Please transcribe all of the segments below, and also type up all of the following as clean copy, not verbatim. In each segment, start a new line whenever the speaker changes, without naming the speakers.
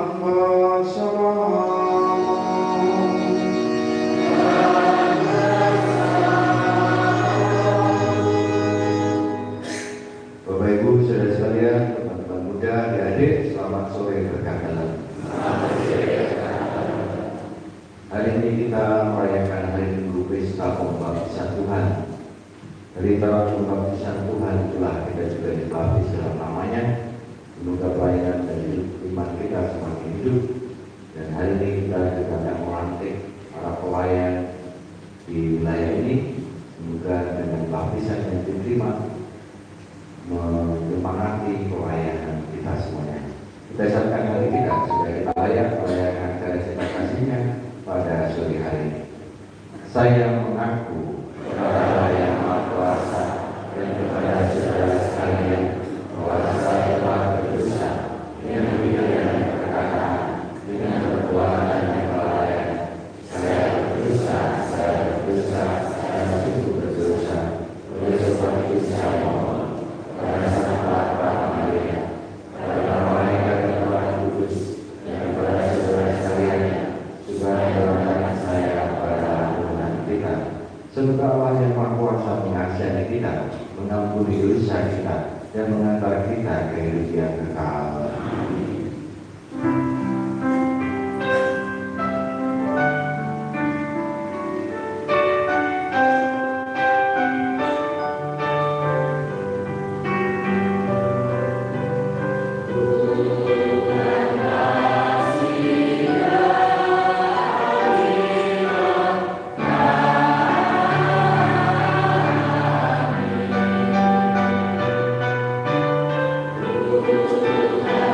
hamba salam. Bapak Ibu, saudara sekalian, teman-teman muda, adik-adik, selamat sore berkah dalam. Hari ini kita merayakan hari Minggu Pesta Pembaptisan Tuhan. Dari tahun pembaptisan Tuhan itulah kita juga dibaptis dalam namanya. Semoga pelayanan dan hidup iman kita semakin hidup. Dan hari ini kita juga akan melantik para pelayan di wilayah ini. Semoga dengan baptisan yang diterima menyemangati pelayanan kita semuanya. Kita siapkan hati kita supaya kita layak melayakan acara cinta kasihnya pada sore hari ini. Saya mengaku kepada Allah yang Maha Kuasa dan kepada saudara sekalian bahwa saya telah berdosa dengan pikiran dan perkataan, dengan perbuatan dan kelalaian. Saya berdosa, saya sungguh berdosa. Oleh sebab itu saya mohon kepada Sang Bapa Maria, kepada malaikat dan Roh Kudus, dan kepada saudara sekalian, juga dalam saya pada ampunan kita. Semoga Allah yang Maha Kuasa mengasihani kita, mengampuni dosa kita, dan mengantar kita ke hidup yang kekal.
Tuhan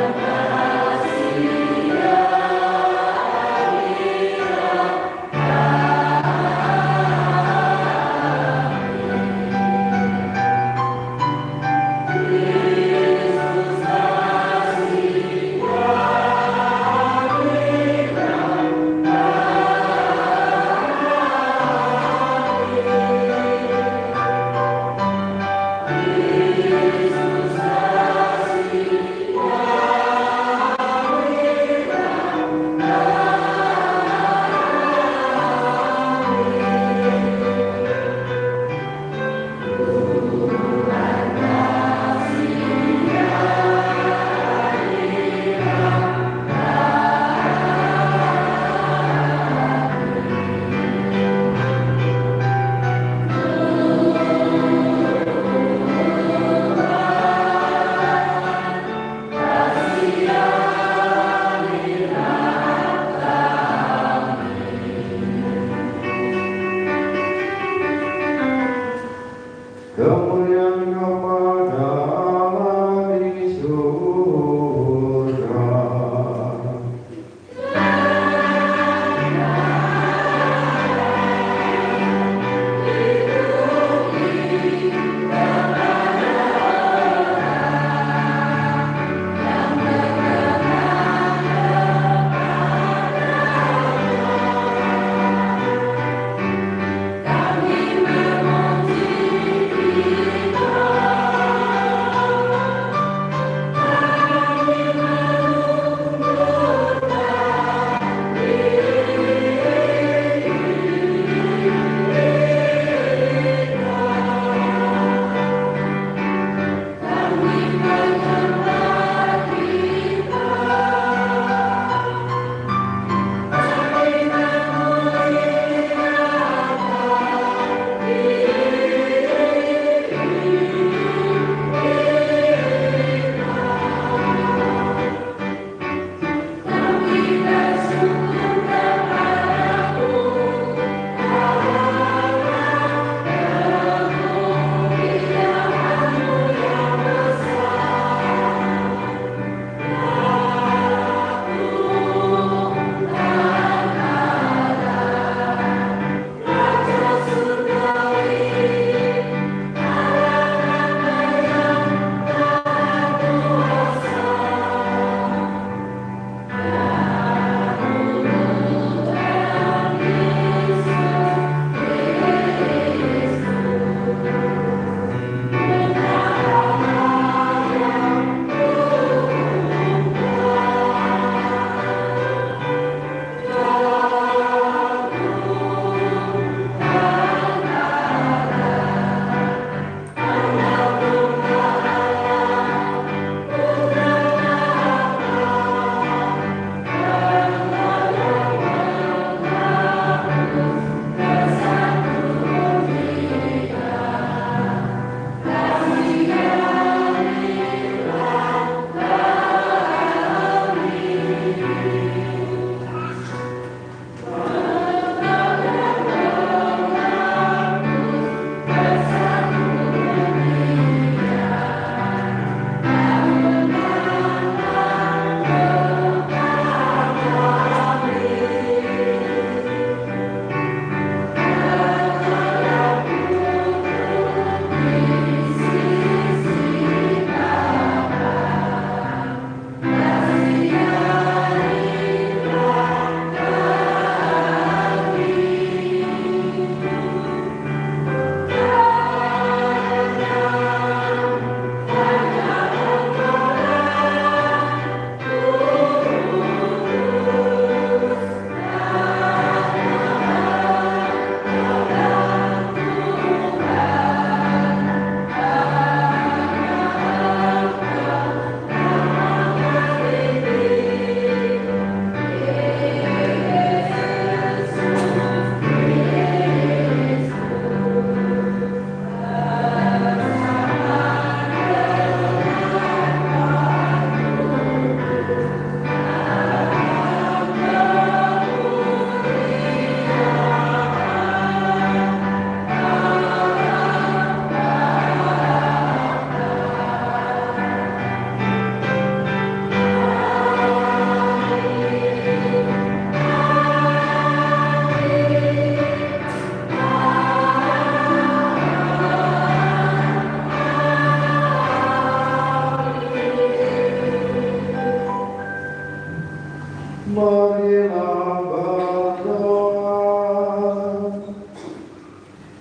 Marilah berdoa.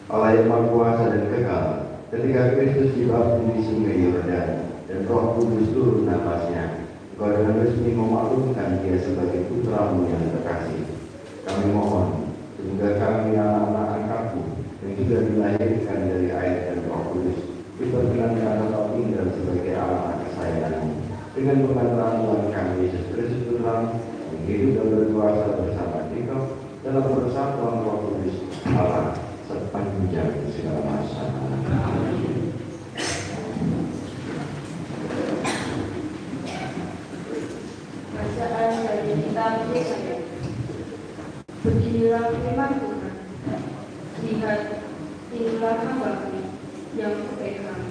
Allah yang Maha Kuasa dan kekal, ketika Kristus dibaptis di sungai Yordan dan Roh Kudus turun atasnya, Engkau dengan resmi memaklumkan Dia sebagai putra-Mu yang terkasih. Kami mohon, sehingga kami anak-anak angkatmu yang juga dilahirkan dari air dan Roh Kudus, diperkenankan tetap tinggal sebagai anak kesayangan-Mu dengan pengantaran Tuhan kami Yesus Kristus Tuhan yang hidup dan berkuasa bersama Kita dalam persatuan Roh Kudus Allah sepanjang segala masa.
Bacaan dari kitab Yesaya. Beginilah firman Tuhan. Lihat, inilah hamba-Ku yang Kupegang,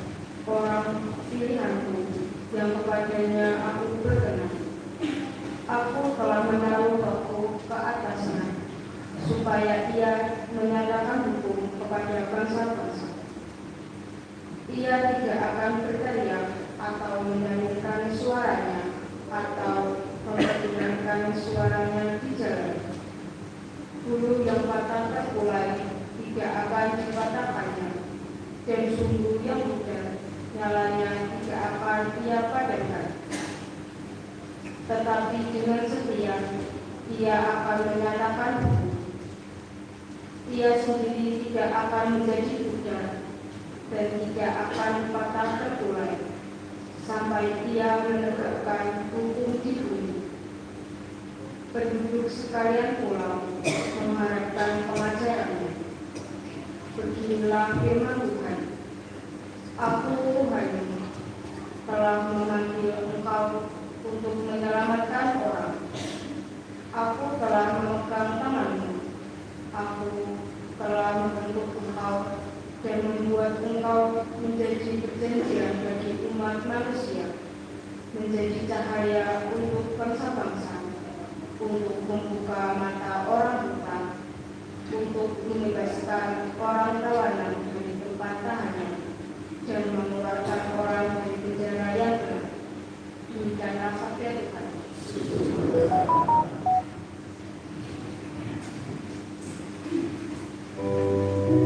orang pilihan-Ku yang kepadanya Aku berkenan. Aku telah menaruh Roh-Ku ke atasnya, supaya Ia menyatakan hukum kepada bangsa-bangsa. Ia tidak akan berteriak atau menyanyikan suaranya atau memperdengarkan suaranya di jalan. Bulu yang patah terkulai tidak akan dipatahkannya, dan sumbu yang pudar nyalanya tidak akan Ia padamkan. Tetapi dengan setia Ia akan menyatakan hukum. Ia sendiri tidak akan menjadi pudar dan tidak akan patah terkulai sampai Ia menegakkan hukum di bumi. Penduduk sekalian pulau mengharapkan pengajarannya. Beginilah firman Tuhan. Aku Tuhan telah memanggil engkau untuk menyelamatkan orang. Aku telah memegang tanganmu. Aku telah membentuk engkau dan membuat engkau menjadi perjanjian bagi umat manusia, menjadi cahaya untuk bangsa-bangsa, untuk membuka mata orang buta, untuk membebaskan orang tawanan dari tempat tahanan, dan mengeluarkan orang dari penjara yang gelap. Demikianlah sabda Tuhan.
Terang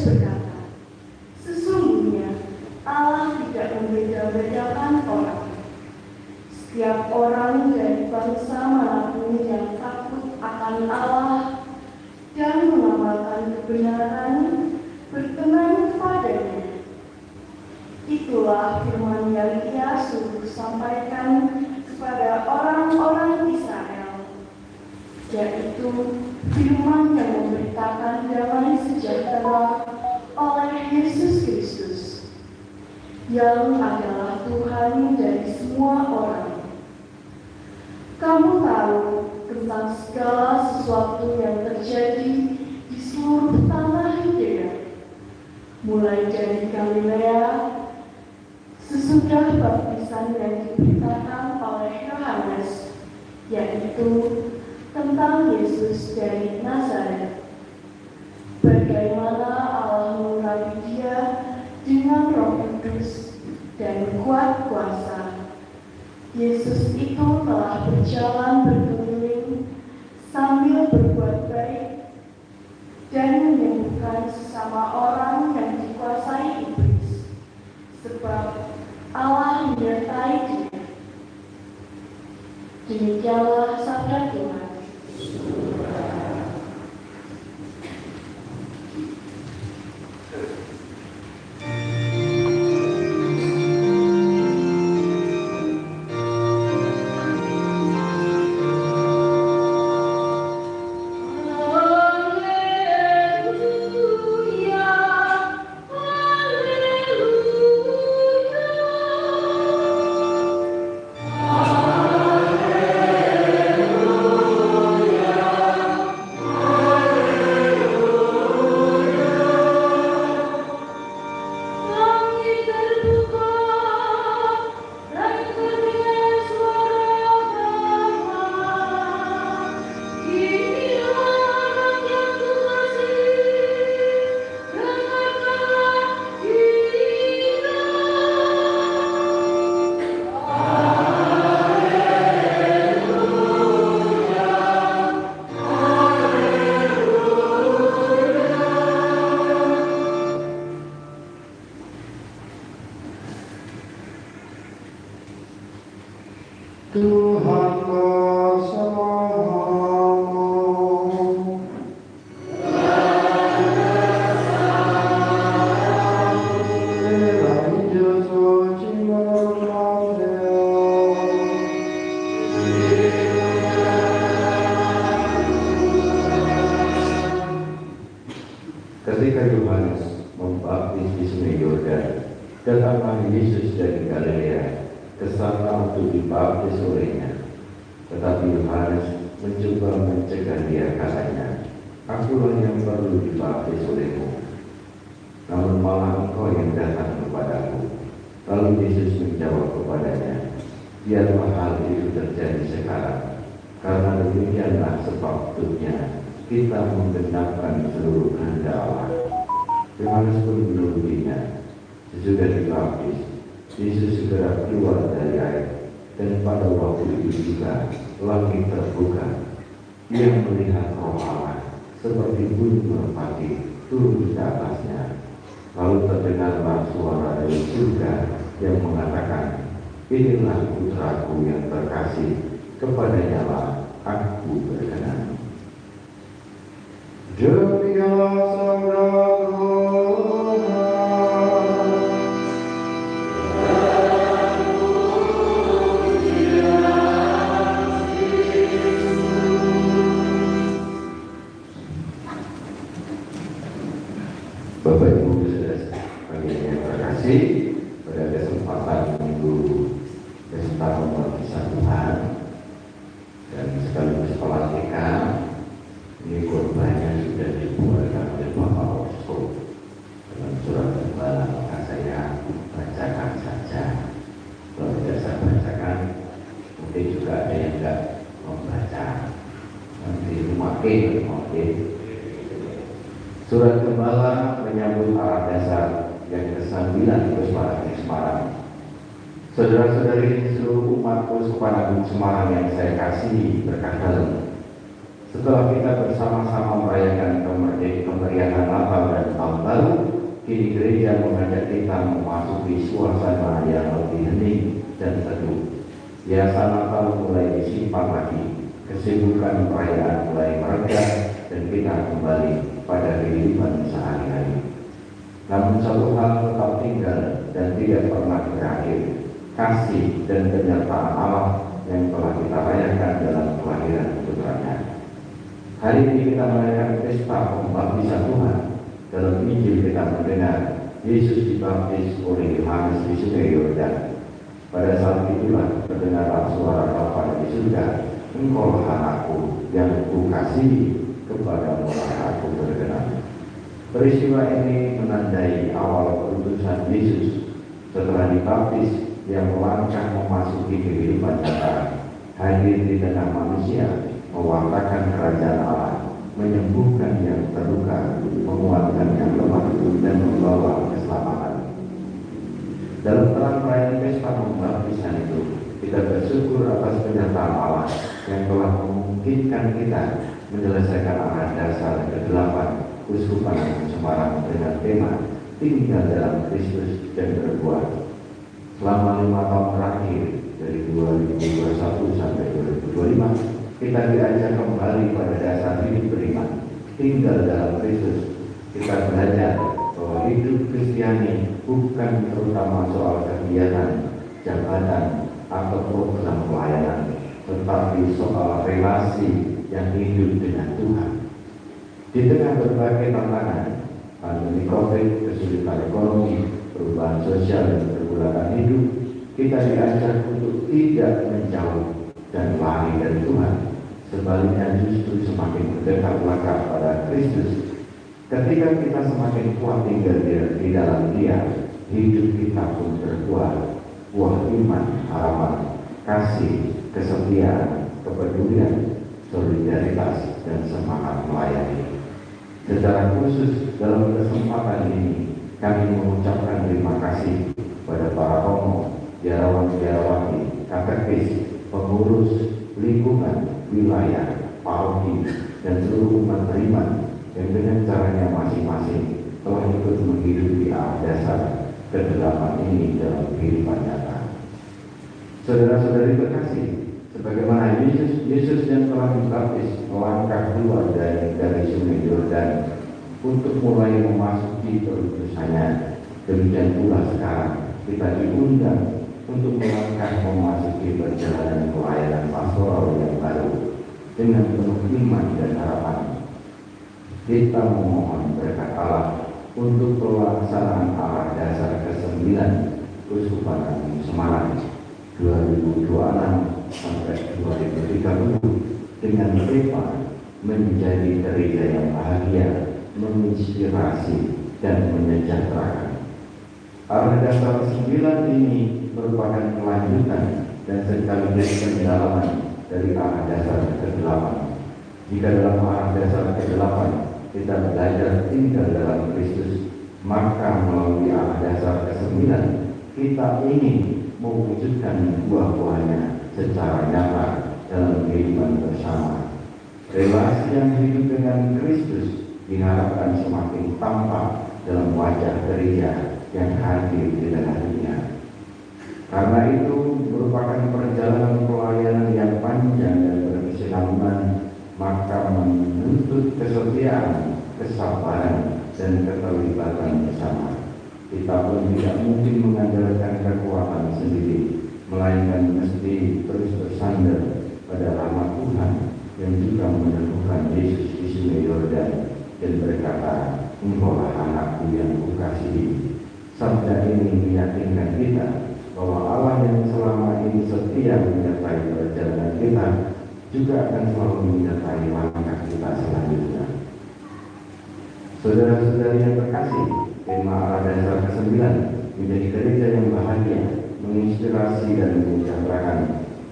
berkata, sesungguhnya Allah tidak membeda-bedakan orang. Setiap orang dari bangsa manapun yang takut akan Allah dan mengamalkan kebenaran berkenan kepadanya. Itulah firman yang Ia suruh sampaikan kepada orang-orang Israel, yaitu firman yang memberitakan damai sejahtera oleh Yesus Kristus, yang adalah Tuhan dari semua orang. Kamu tahu tentang segala sesuatu yang terjadi di seluruh tanah Yudea, mulai dari Galilea, sesudah baptisan yang diberitakan oleh Yohanes, yaitu tentang Yesus dari Nazaret, bagaimana Allah mengurapi Dia dengan Roh Kudus dan kuat kuasa. Yesus itu telah berjalan berkeliling sambil berbuat baik dan menyembuhkan sesama orang yang dikuasai iblis, sebab Allah menyertai Dia. Demikianlah sabda Tuhan.
Tuhan bersamamu. Inilah Injil suci menurut Matius.
Ketika Yohanes membaptis di Sungai Yordan, datanglah Yesus dari Galilea ke sana untuk dibaptis olehnya. Tetapi Yohanes mencoba mencegah dia, katanya, "Akulah yang perlu dibaptis olehmu, namun malah engkau yang datang kepadaku." Lalu Yesus menjawab kepadanya, "Biarlah hal itu terjadi sekarang, karena demikianlah sepatutnya kita menggenapkan seluruh kehendak Allah." Yohanes pun menurutinya. Sesudah dibaptis, Yesus segera keluar dari air, dan pada waktu itu juga langit terbuka. Ia melihat Roh Allah seperti bunyi merpati turun ke atasnya. Lalu terdengarlah suara dari surga yang mengatakan, "Inilah putraku yang terkasih, kepadanya lah aku berkenan."
Demikianlah sabda Tuhan.
Bapak Ibu saudara yang terkasih, pada kesempatan minggu pesta pembaptisan Tuhan dan sekaligus pelantikan, ini korbannya sudah dibuatkan oleh Bapak Oso dalam surat Gembala. Maka saya bacakan saja. Kalau tidak saya bacakan, mungkin juga ada yang tidak membaca. Nanti memakai. Surat Gembala menyambut arah dasar yang ke-9 Pusparangan Semarang. Saudara-saudari seluruh umat Pusparangan Semarang yang saya kasihi, berkat dalam, Setelah kita bersama-sama merayakan kemeriahan Natal dan Tahun Baru, kini gereja mengajak kita memasuki suasana yang lebih hening dan teduh. Hiasan Natal mulai disimpan lagi, kesibukan perayaan mulai mereda, dan kita kembali pada kehidupan sehari-hari. Namun satu hal tetap tinggal dan tidak pernah berakhir, kasih dan penyertaan Allah yang telah kita rayakan dalam kelahiran putranya. Hari ini kita merayakan pesta pembaptisan Tuhan. Dalam Injil kita mendengar Yesus dibaptis oleh Yohanes di Sungai Yordan. Pada saat itulah terdengarlah suara Bapa di surga, "Engkaulah anakku yang kukasihi, kepadamulah aku berkenan." Peristiwa ini menandai awal keputusan Yesus setelah dibaptis yang melangkah memasuki kehidupan nyata, hadir di tengah manusia, mewartakan kerajaan Allah, menyembuhkan yang terluka, menguatkan yang lemah, dan membawa keselamatan. Dalam terang perayaan pesta pembaptisan itu, kita bersyukur atas penyertaan Allah yang telah memungkinkan kita menyelesaikan arah dasar ke-8 Uskupan Semarang dengan tema tinggal dalam Kristus dan berbuat. Selama 5 tahun terakhir, dari 2021 sampai 2025, kita diajak kembali pada dasar hidup beriman, tinggal dalam Kristus. Kita belajar bahwa hidup Kristiani bukan terutama soal kegiatan, jabatan, atau program pelayanan, tetapi soal relasi yang hidup dengan Tuhan. Di tengah berbagai tantangan, pandemi COVID, kesulitan ekonomi, perubahan sosial, dan pergulatan hidup, kita diajak untuk tidak menjauh dan lari dari Tuhan. Sebaliknya justru semakin mendekat pada Kristus. Ketika kita semakin kuat tinggal di dalam Dia, hidup kita pun berbuah buah iman, harapan, kasih, kesetiaan, kepedulian, solidaritas, dan semangat melayani. Secara khusus dalam kesempatan ini, kami mengucapkan terima kasih pada para romo, biarawan-biarawati, katekis, pengurus lingkungan, wilayah, paroki, dan seluruh umat beriman yang dengan caranya masing-masing telah ikut menghidupi arah dasar ke-8 ini dalam kehidupan nyata. Saudara-saudari terkasih, sebagaimana Yesus yang telah dibaptis melangkah keluar dari Sungai Yordan untuk mulai memasuki perutusannya, demikian pula sekarang kita diundang untuk melangkah memasuki perjalanan pelayanan pastoral yang baru dengan penuh iman dan harapan. Kita memohon berkat Allah untuk pelaksanaan arah dasar ke-9 Uskupan Agung Semarang 2026 sampai 2030 dengan tema menjadi gereja yang bahagia, menginspirasi, dan menyejahterakan. Arah dasar 9 ini merupakan kelanjutan dan sekaligus pendalaman dari arah dasar ke-8. Jika dalam arah dasar ke-8 kita belajar tinggal dalam Kristus, maka melalui arah dasar ke-9 kita ingin mewujudkan buah-buahnya secara nyata dalam kehidupan bersama. Relasi yang hidup dengan Kristus diharapkan semakin tampak dalam wajah gereja yang hadir di tengah dunia. Karena itu merupakan perjalanan pelayanan yang panjang dan berkesinambungan, maka menuntut kesetiaan, kesabaran, dan keterlibatan bersama. Kita pun tidak mungkin mengandalkan kekuatan sendiri, melainkan mesti terus bersandar pada rahmat Tuhan yang juga meneguhkan Yesus di Sungai Yordan dan berkata, "Engkaulah anakku yang kukasihi." Sabda ini meyakinkan kita bahwa Allah yang selama ini setia menyertai perjalanan kita juga akan selalu menyertai langkah kita selanjutnya. Saudara-saudari yang terkasih, tema arah dasar ke-9 menjadi gereja yang bahagia, menginspirasi dan menyejahterakan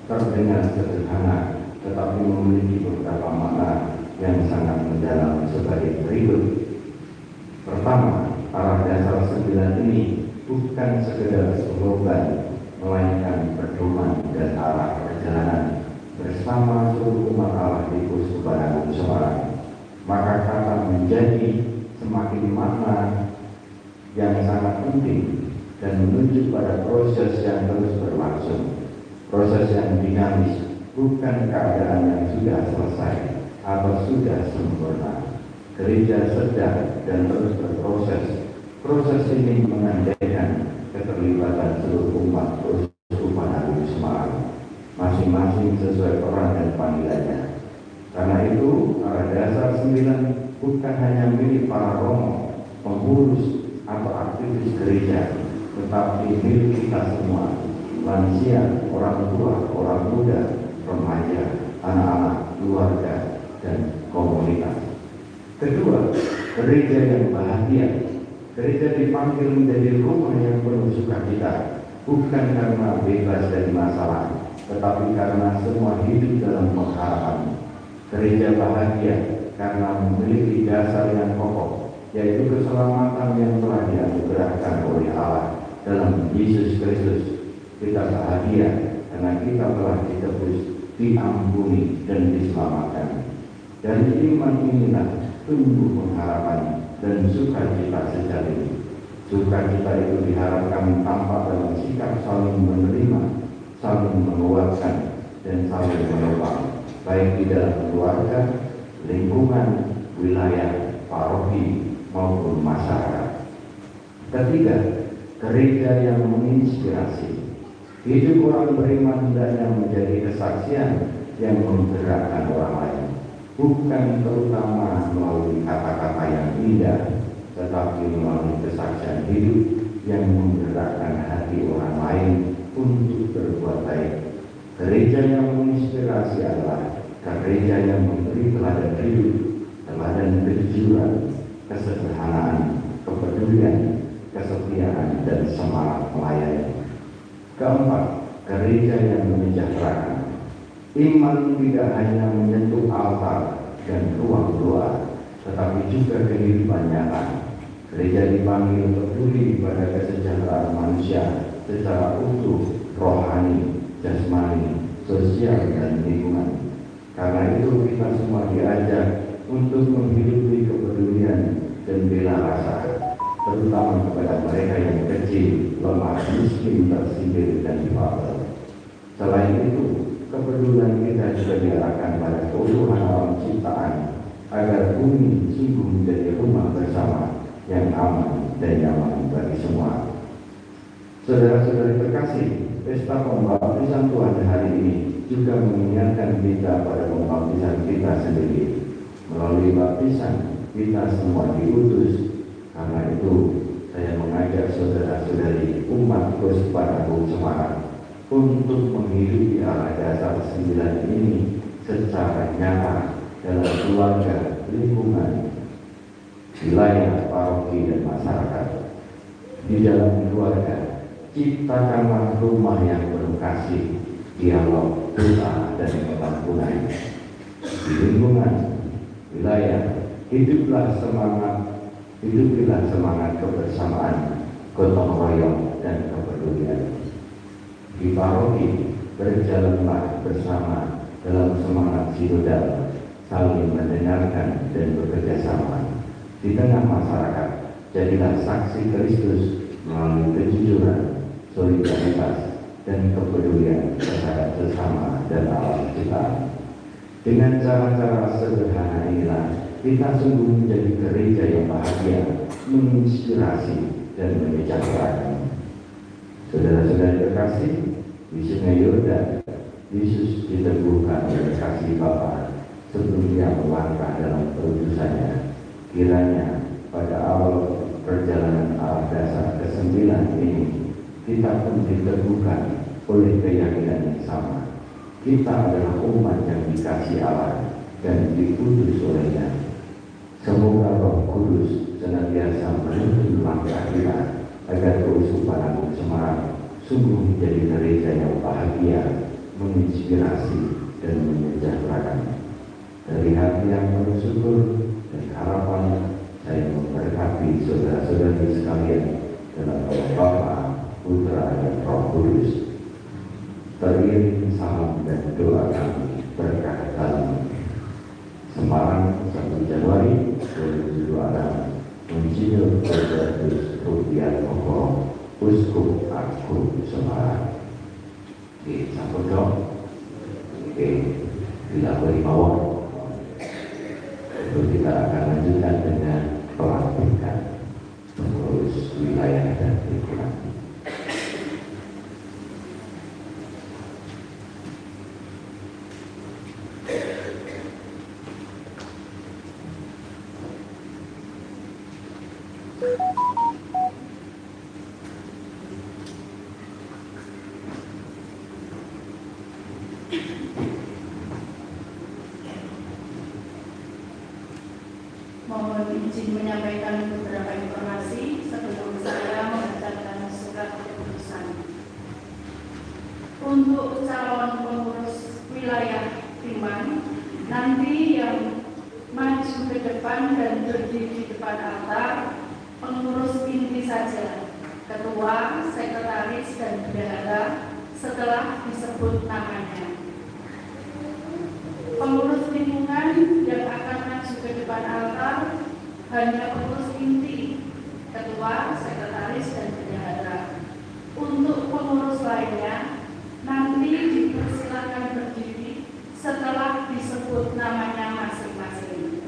terdengar sederhana, tetapi memiliki beberapa makna yang sangat mendalam sebagai berikut. Pertama, arah dasar 9 ini bukan sekedar slogan, melainkan pedoman dan arah perjalanan. bersama seluruh umat Allah di Keuskupan Agung Semarang, maka kata menjadi semakin makna yang sangat penting dan menunjuk pada proses yang terus berlangsung, proses yang dinamis, bukan keadaan yang sudah selesai atau sudah sempurna. Gereja sedang dan terus berproses. Proses ini mengandaikan keterlibatan seluruh umat Keuskupan Agung Semarang, masing-masing sesuai peran dan panggilannya. Karena itu, arah dasar 9 bukan hanya milik para romo, pengurus, atau aktivis gereja, tetapi milik kita semua, lansia, orang tua, orang muda, remaja, anak-anak, keluarga, dan komunitas. Kedua, gereja yang bahagia. Gereja dipanggil menjadi rumah yang penuh sukacita, bukan karena bebas dari masalah, tetapi karena semua hidup dalam pengharapan. Gereja bahagia karena memiliki dasar yang kokoh, yaitu keselamatan yang telah dianugerahkan oleh Allah dalam Yesus Kristus. Kita bahagia karena kita telah ditebus, diampuni, dan diselamatkan. Dari iman inilah tumbuh pengharapan dan sukacita sejati. Sukacita itu diharapkan tampak dalam sikap saling menerima, saling menguatkan, dan saling menopang, baik di dalam keluarga, lingkungan, wilayah, paroki, maupun masyarakat. Ketiga, gereja yang menginspirasi. Hidup orang beriman hendaknya menjadi kesaksian yang menggerakkan orang lain, bukan terutama melalui kata-kata yang indah, tetapi melalui kesaksian hidup yang menggerakkan hati orang lain untuk berbuat baik. Gereja yang menginspirasi adalah gereja yang memberi teladan hidup, teladan kejujuran, kesederhanaan, kepedulian, kesetiaan, dan semangat melayani. Keempat, gereja yang menyejahterakan. Iman tidak hanya menyentuh altar dan ruang doa, tetapi juga kehidupan nyata. Gereja dipanggil peduli pada kesejahteraan manusia secara utuh, rohani, jasmani, sosial, dan lingkungan. Karena itu kita semua diajak untuk menghidupi kepedulian dan bela rasa, terutama kepada mereka yang kecil, lemah, miskin, tersindir, dan difabel. Selain itu, kepedulian kita juga diarahkan pada keutuhan alam ciptaan, agar bumi sungguh menjadi rumah bersama yang aman dan nyaman bagi semua. Saudara-saudari terkasih, pesta pembaptisan Tuhan hari ini juga mengingatkan kita pada pembaptisan kita sendiri. Melalui baptisan, kita semua diutus. Karena itu, saya mengajak saudara-saudari umat Keuskupan Agung Semarang untuk menghidupi arah dasar 9 ini secara nyata dalam keluarga, lingkungan, wilayah, paroki, dan masyarakat. Di dalam keluarga, ciptakanlah rumah yang penuh kasih, dialog, doa, dan pengampunan. Di lingkungan, wilayah, hidupilah semangat kebersamaan, gotong royong, dan kepedulian. Di paroki, berjalanlah bersama dalam semangat sinodal, saling mendengarkan dan bekerja sama. Di tengah masyarakat, jadilah saksi Kristus melalui kejujuran, solidaritas, dan kepedulian terhadap sesama dan alam ciptaan. Dengan cara-cara sederhana inilah kita sungguh menjadi gereja yang bahagia, menginspirasi, dan menyejahterakan. Saudara-saudari terkasih, di Sungai Yordan, Yesus diteguhkan oleh kasih Bapa sebelum dia melangkah dalam perutusannya. Kiranya pada awal perjalanan arah dasar ke-9 ini, kita pun diteguhkan oleh keyakinan yang sama. Kita adalah umat yang dikasihi Allah dan diutus olehnya. Semoga Roh Kudus senantiasa menuntun langkah kita agar Keuskupan Agung Semarang sungguh menjadi gereja yang bahagia, menginspirasi, dan menyejahterakan. Dari hati yang penuh syukur dan harapan, saya memberkati saudara-saudari sekalian dalam nama Bapa, Putra, dan Roh Kudus. Teriring salam dan doa kami. Insinyur Albertus Rudiatmoko, Uskup Agung Semarang. Oke, sampun dong. Oke, dilapori mawon. Lalu kita akan lanjutkan dengan pelantikan pengurus wilayah dan lingkungan.
Mohon izin menyampaikan beberapa informasi sebelum saya membacakan surat keputusan. Untuk calon pengurus wilayah Timan, nanti yang maju ke depan dan berdiri di depan altar, pengurus inti saja, ketua, sekretaris, dan bendahara setelah disebut namanya. Pengurus lingkungan yang akan maju ke depan altar hanya pengurus inti, ketua, sekretaris, dan bendahara. Untuk pengurus lainnya, nanti dipersilakan berdiri setelah disebut namanya masing-masing.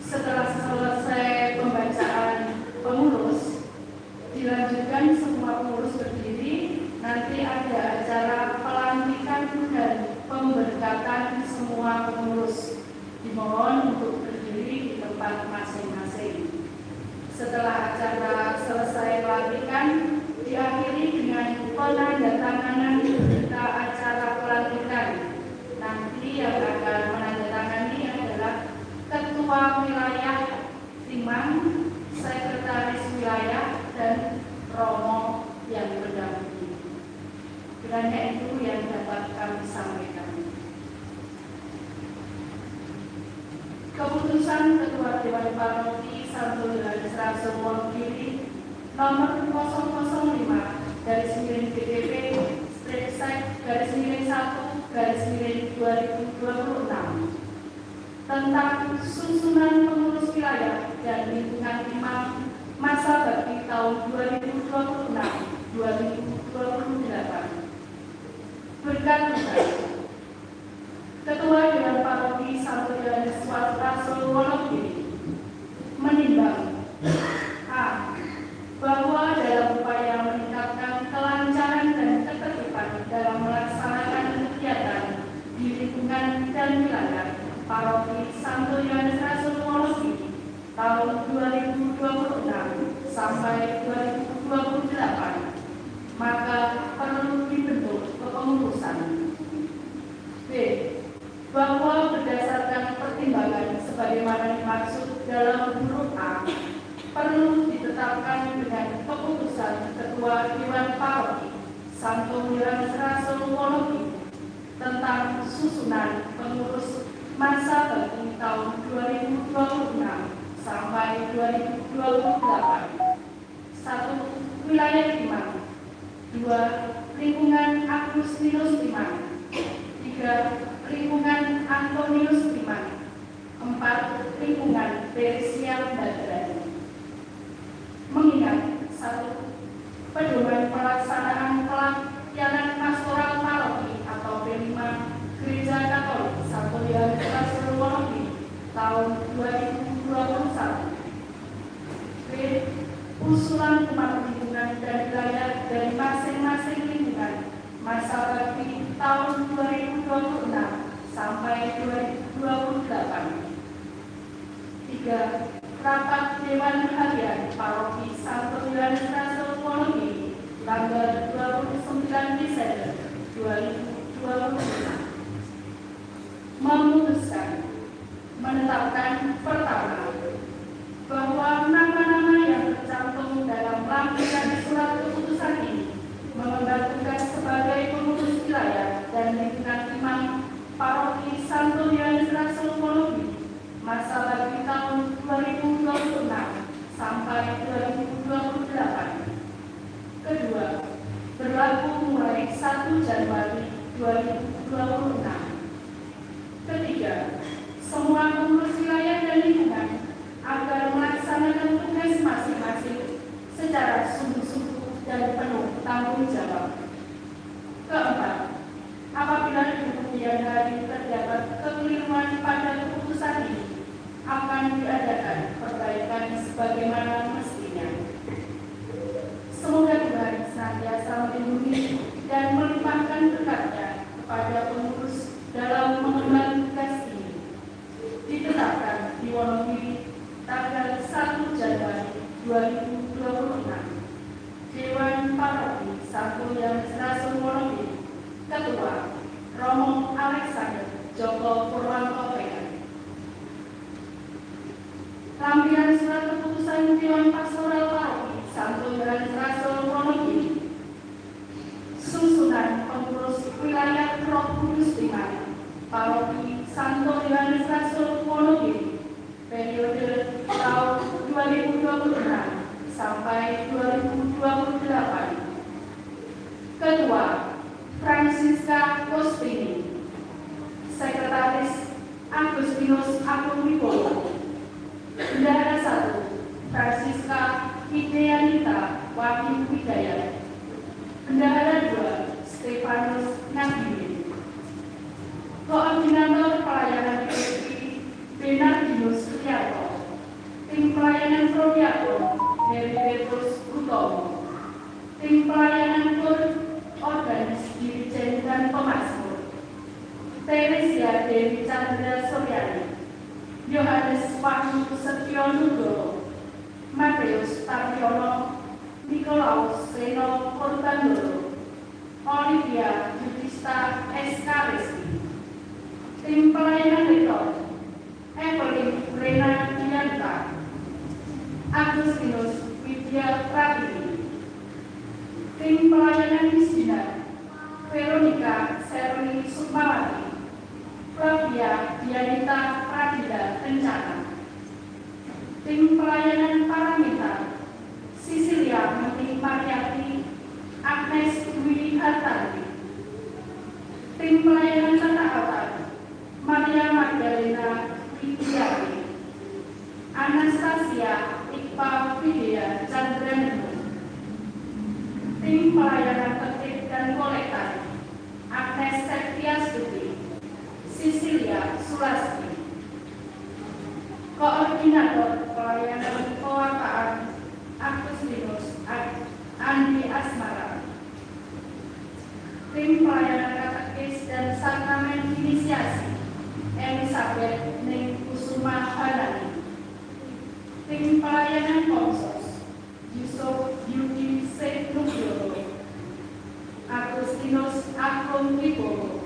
Setelah selesai pembacaan pengurus, dilanjutkan semua pengurus berdiri. Nanti ada acara pelantikan dan pemberkatan semua pengurus. Dimohon untuk berdiri di tempat masing-masing. Setelah acara selesai pelantikan, diakhiri dengan penandatanganan berita acara pelantikan. Nanti yang akan menandatangani adalah Ketua Wilayah Timan, Sekretaris Wilayah, dan Romo yang berdampingi. Kiranya itu yang dapat kami sampaikan. Keputusan Ketua Dewan Paroki Santo Yohanes Rasul Wonogiri nomor 000-1-2026 tentang susunan pengurus wilayah dan lingkungan Timan masa bakti tahun 2026-2028. Berkat Tuhan, Ketua Dewan Paroki Santo Yohanes Rasul Wonogiri menimbang a. bahwa dalam upaya meningkatkan kelancaran dan ketertiban dalam melaksanakan kegiatan di lingkungan dan wilayah Paroki Santo Yohanes Rasul Wonogiri tahun 2026 sampai 2028, maka perlu dibentuk kepengurusan. B. Bahwa berdasarkan pertimbangan sebagaimana dimaksud dalam huruf A, perlu ditetapkan dengan keputusan Ketua Dewan Paroki Santo Yohanes Rasul Wonogiri tentang susunan pengurus masa bakti tahun 2026 sampai 2028. 1. Wilayah Timan. 2. Lingkungan Agustinus Timan. 3. Lingkungan Antonius Timan. 4. Lingkungan Teresian Badrani. Mengingat 1. Pedoman pelaksanaan pelayanan pastoral paroki atau P5 Gereja Katolik Santo Yohanes Rasul Wonogiri tahun 2021. B. Usulan umat lingkungan dan wilayah dari masing-masing lingkungan masa bakti tahun 2026 sampai 2028. 3. Rapat Dewan Harian Paroki Santo Yohanes Rasul Wonogiri tanggal 29 Desember 2025 memutuskan menetapkan pertama bahwa nama-nama yang tercantum dalam lampiran surat keputusan ini mengemban tugas sebagai pengurus wilayah dan lingkungan Timan Paroki Santo Yohanes Rasul Wonogiri masa bakti tahun 2026 sampai 2028. Kedua, berlaku mulai 1 Januari 2026. Ketiga, semua pengurus wilayah dan lingkungan agar melaksanakan tugas masing-masing secara sungguh-sungguh dan penuh tanggung jawab. Keempat, apabila di kemudian hari terdapat kekeliruan pada keputusan ini, akan diadakan perbaikan sebagaimana mestinya. Semoga Tuhan senantiasa melindungi dan melimpahkan berkat-Nya kepada pengurus dalam mengemban tugas ini. Ditetapkan di Wonogiri tanggal 1 Januari 2026. Dewan Paroki Santo Yohanes Rasul Wonogiri, Ketua Romo Alexander Joko Purwanto PM. Lampiran surat keputusan Dewan Pastoral Paroki Santo Yohanes Rasul Wonogiri. Susunan pengurus wilayah Roh Kudus Timur Paroki Santo Yohanes Rasul Wonogiri periode tahun 2026 sampai 2028. Ketua Francisca Kospini, Sekretaris Agustinus Agung Wibowo, Bendahara 1 Francisca Ideanita Wahyu Widayat, Bendahara 2 Stefanus Nabimin, Koordinator Pelayanan PSI Bernardinus Sutiarto, Tim Pelayanan Prodiakon Heribertus Utomo, Tim Pelayanan Organis Dirjen dan Pemasmur Teresia Dewi Chandra Suryani, Yohanes Wahyu Setyonugroho, Mateus Taryono, Nikolaus Seno Korbandoro, Olivia Yudhista Eskalesi, Tim Pelayanan Rektor Evelyn Rena Dianta, Agustinus Widya Pratini, Tim Pelayanan Misdinan Veronica Serli Sukmawati, Flavia Dianita Pradila Kencana, Tim Pelayanan Paramita Sisilia Menti Mariati Agnes Dwi Hartanti, Tim Pelayanan Tata Maria Magdalena Widiati, Anastasia Iqbal Widya Chandranenu, Tim Pelayanan Tertib dan Kolektan Agnes Septiastuti, Sisilia Sulasti, Koordinator Pelayanan Kewartaan Agustinus Andi Asmara, Tim Pelayanan Katekis dan Sakramen Inisiasi Elizabeth Ning Kusuma Hanani, Tim Pelayanan Konsos Yusuf Yudi Sek Nugroho, Agustinus Agung Wibowo,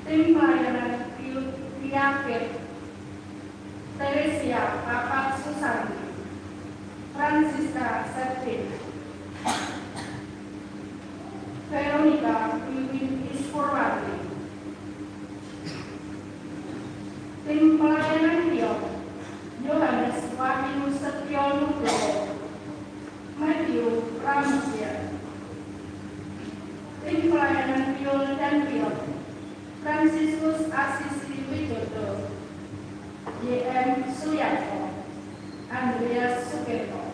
Tim Pelayanan Piakir Teresia Papat Susanti, Francisca Septin, Veronica Wiwin Ispurwati, Tim Pelayanan Tiong Yohanes Wahyu Setyonugroho, Matthew Ramsya, Tim Pelayanan Piol dan Pion Franciscus Asisi Widodo, YM Suyanto, Andreas Sukerto,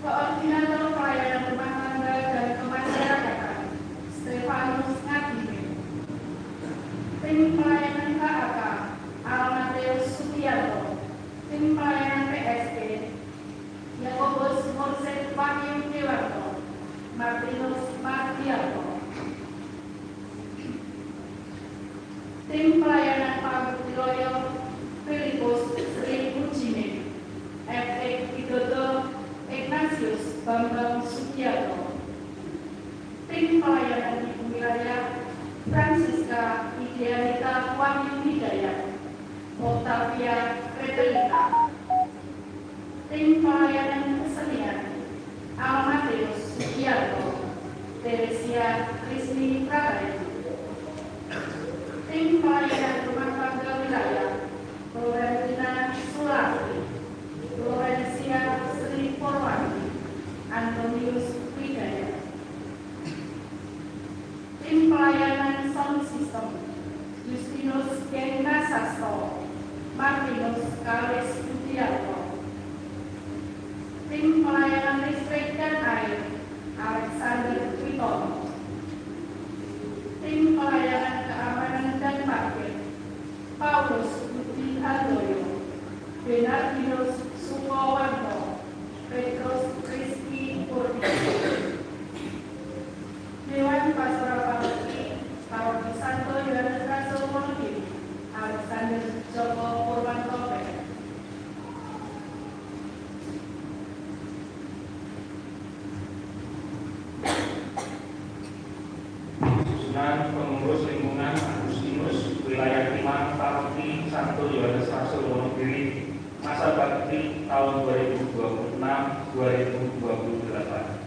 Koordinator Pelayanan Rumah Tangga dan Kemasyarakatan Stefanus Nabimin, Tim Pelayanan KAK Almateus Sugiarto, Tim Pelayanan PSP Yakobus Morset Wahyu Dewanto, Martinus Martiarto, Tim Pelayanan Pagutiloyo Filipus Sri Ujime, FX Widodo Ignatius Bambang Sugiarto, Tim Pelayanan Ibu Wilayah Francisca Ideanita Wahyu Hidayat, Octavia Kretelita, Tim Pelayanan Kesenian Almateus Sugiarto, Teresia Krisni Prakayu, Tim Pelayanan Rumah Tangga Wilayah Florentina Sulawesi, Florencia Sri Purwanti, Antonius Widaya, Tim Pelayanan Sound System Justinus Gengga Sasto, Martinus
masa bakti tahun 2026-2028.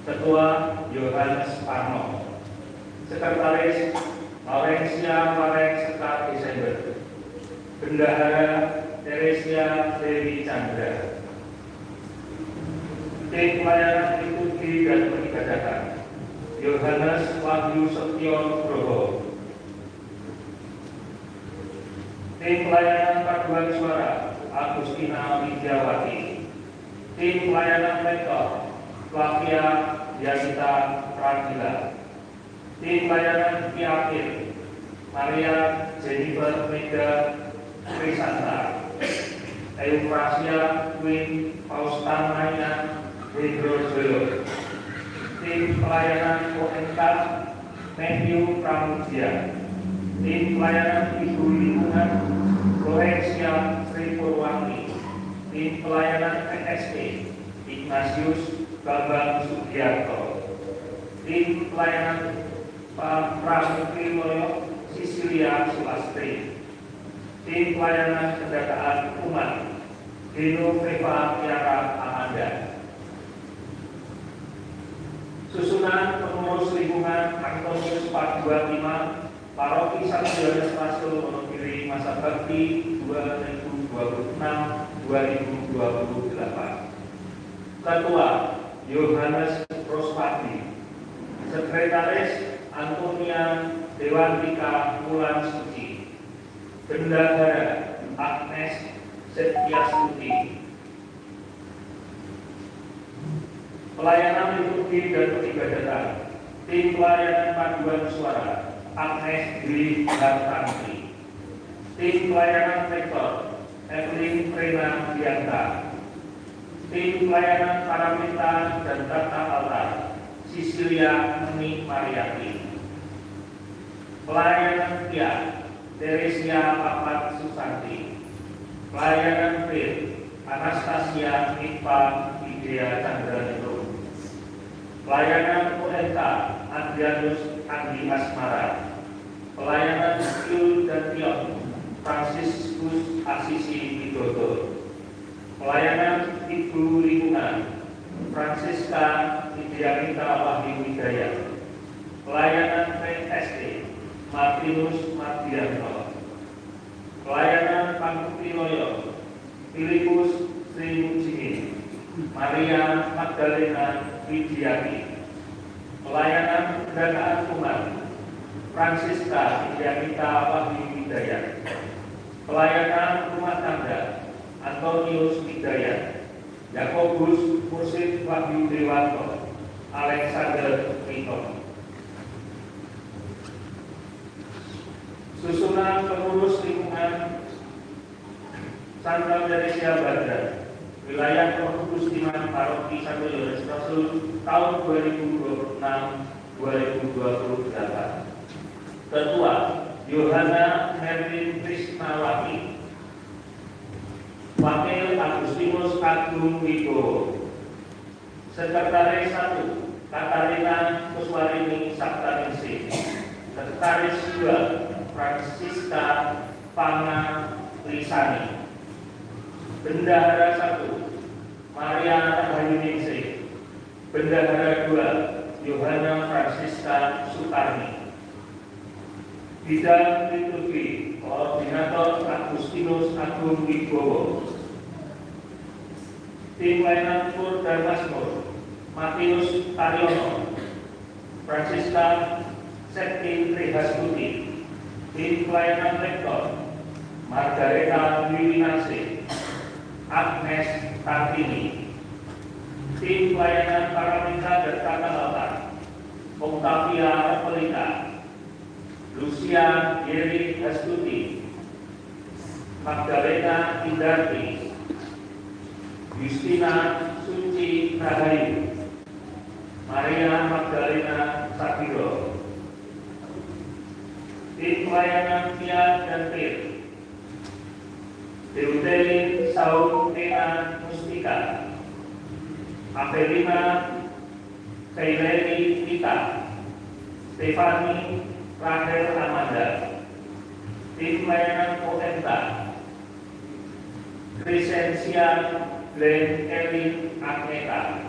Ketua Yohanes Parno, Sekretaris Laurencia Marek Sekar Desember, Bendahara Teresia Dewi Chandra. Tim pelayanan liturgi dan peribadatan Yohanes Wahyu Setyo Nugroho. Tim pelayanan paduan suara Agustina Widyawati. Tim pelayanan lektor Flavia Yanita Pradila. Tim pelayanan Piapir Maria Jennifer Mega Krisanta. Eufrasia Queen Paustanaya Hidrozoyo. Tim pelayanan OMK Matthew Pramudia. Tim pelayanan Ibu Lingkungan Florencia Sri Purwangi. Tim pelayanan PSP Ignatius Bambang Sugiarto. Tim pelayanan Pramukri Loyo Sisilia Sulastri. Tim pelayanan pendataan umat Dino Preva Tiara Amanda. Susunan pengurus lingkungan Antonius 425 Paroki Santo Yohanes Rasul Wonogiri masa bakti 2026-2028. Ketua Yohanes Rospati. Sekretaris Antonia Dewantika Mulan Suci. Bendahara Agnes Setiastuti. Pelayanan liturgi dan peribadatan tim pelayanan paduan suara Agnes Dwi Hartanti. Tim pelayanan rektor Evelyn Prena Dianta. Tim pelayanan paramita dan tata altar Sisilia Meni Mariati. Pelayanan Tia Teresia Papat Susanti. Pelayanan Pir Anastasia Nipa Idea Chandranito. Pelayanan Polenta Adrianus Andi Asmara. Pelayanan Skill dan Pion Franciscus Asisi Widodo. Pelayanan Ibu Lingkungan Francisca Widianita Wahyu Widaya. Pelayanan PSD Martinus Mardianto. Pelayanan Pangkuti Loyo Filipus Sri Mujimin. Maria Magdalena Widiati. Pelayanan pendataan umat Francisca Widianita Wahyu Widaya. Pelayanan rumah tangga Antonius Widaya. Yakobus Mursid Wahyu Dewanto. Alexander Rito. Susunan pengurus lingkungan Santa Teresia Badra wilayah Pergustiman Paroki Santo Yohanes Rasul tahun 2026-2028. Ketua Yohana Merlin Krisnawati. Wakil Agustinus Agung Wibowo. Sekretaris 1 Katarina Kuswarini Saptaningsih. Sekretaris 2 Francisca Panga Lisani. Bendahara 1 Maria Rahayuningsih. Bendahara 2 Yohana Francisca Sutarni. Bidang liturgi Koordinator Agustinus Agung Wibowo. Tim pelayanan Pur dan Mazmur Matius Taryono. Francisca Septi Trihastuti. Tim pelayanan lektor Margareta Wiwinasih. Agnes Kartini. Tim pelayanan paramita dan tata altar Octavia Repelika. Lucia Yeri Hastuti. Magdalena Indarti. Justina Suci Rahayu. Maria Magdalena Sabiro. Tim pelayanan Tia dan Pir Deuteri Saung Tena Mustika. Avelina Kaileri Tita. Stefani Rahel Amanda. Tim pelayanan Potenta Crescencia Glenn Elin Agneta,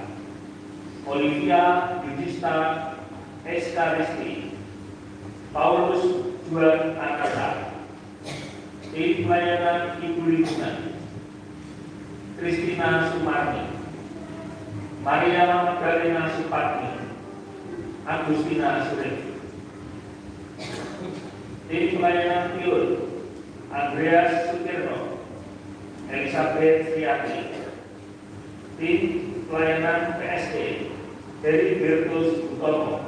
Olivia Yudhista Eskaristi, Paulus Juan Anata, Tim Pelayanan Ibu Lingkungan, Kristina Sumarni, Maria Magdalena Supatni, Agustina Surip, Tim Pelayanan Piun, Andreas Sutirno, Elizabeth Friati, Tim Pelayanan PSD, Heri Bertus Utomo,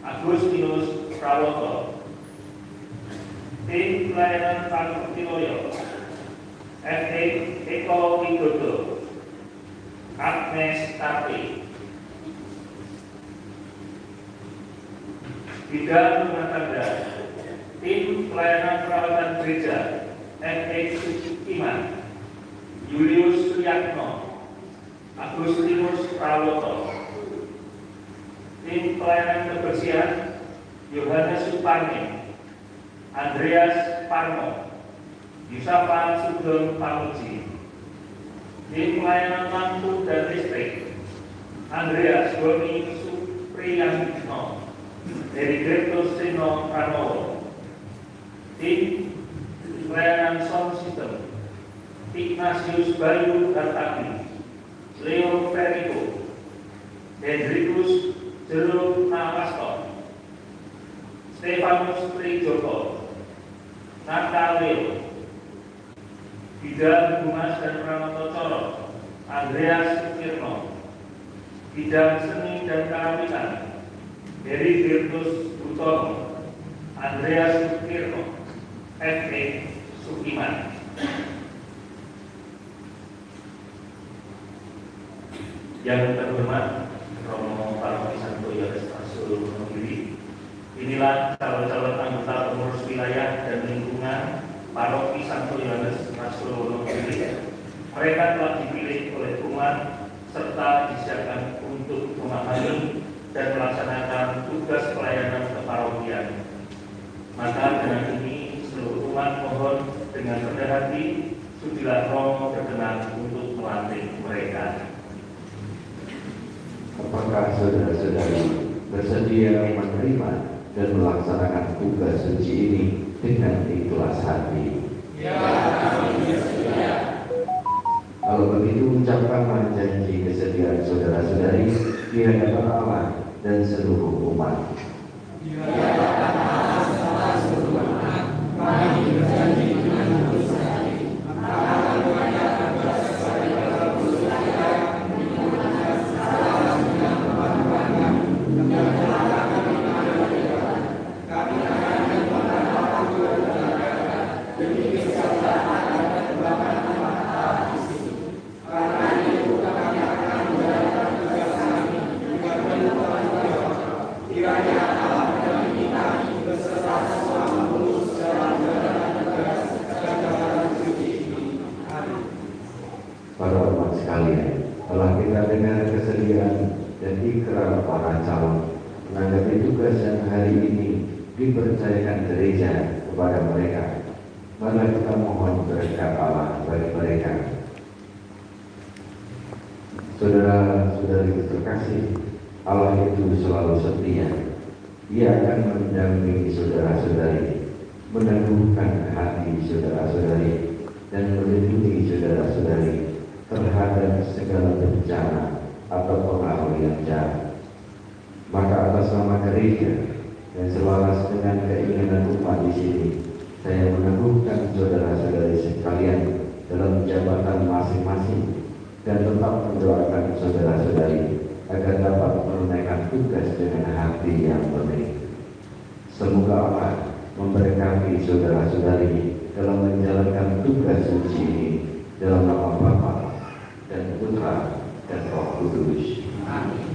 Agustinus Prawoto, Tim Pelayanan Pangutiloyo, FE Eko Widodo, Agnes Tati, Bidang Rumah Tangga, Tim Pelayanan Perawatan Gereja, FE Iman, Julius Suyatno, Agustinus Prawoto, Tim Pelayanan Kebersihan, Yohanes Suparni, Andreas Parmo, Yusafan Sugeng Pamuji, Tim Pelayanan Lampu dan Listrik, Andreas Doni Supriyantno, dari Gretus Sino Pranowo, Tim Pelayanan Sound System, Ignatius Bayu Dartagi, Leo Ferrico, Hendrikus Jeruk Nawasto, Stefanus Trijoko, Natalio, Bidang Humas dan Pranoto Coro, Andreas Sukirno, Bidang Seni dan Karawitan, Heri Virtus Butomo, Andreas Sukirno, FE Sukiman. Yang terhormat Romo Paroki Santo Yohanes Rasul Wonogiri, inilah calon-calon anggota pengurus wilayah dan lingkungan Paroki Santo Yohanes Rasul Wonogiri. Mereka telah dipilih oleh umat serta disiapkan untuk memahami dan melaksanakan tugas pelayanan keparokian. Maka dengan ini seluruh umat mohon dengan rendah hati sudilah Romo berkenan untuk melantik mereka.
Apakah saudara-saudari bersedia menerima dan melaksanakan tugas suci ini dengan ikhlas hati?
Ya, kami bersedia.
Kalau begitu, ucapkanlah janji kesediaan saudara-saudari di hadapan Allah dan seluruh umat.
Di hadapan Allah serta seluruh umat, kami berjanji dengan tulus hati akan mengerjakan tugas sebagai kepala wilayah lingkungan secara dengan kebanggaan yang telah kami lakukan. Kami akan melakukan waktu berjaga demi kesejahteraan dan kebanggaan umat Allah di sini. Karena itu kami akan menjalankan tugas kami dengan penuh tanggung jawab. Kiranya Allah mendampingi kami beserta semua pengurus dalam menjalankan tugas dan jabatan suci ini. Amin.
Para umat sekalian, telah kita dengar kesediaan dan ikrar para calon menanggapi tugas yang hari ini dipercayakan gereja kepada mereka. Mari kita mohon berkat Allah bagi mereka. Saudara-saudari terkasih, Allah itu selalu setia. Ia akan mendampingi saudara-saudari, meneguhkan hati saudara-saudari, dan melindungi saudara-saudari terhadap segala bencana atau pengaruh yang jahat. Maka atas nama gereja dan selaras dengan keinginan umat di sini, saya meneguhkan saudara-saudari sekalian dalam jabatan masing-masing dan tetap mendoakan saudara-saudari agar dapat menunaikan tugas dengan hati yang bening. Semoga Allah memberkati saudara-saudari dalam menjalankan tugas suci ini dalam nama Bapa dan Putra dan Roh Kudus.
Amin.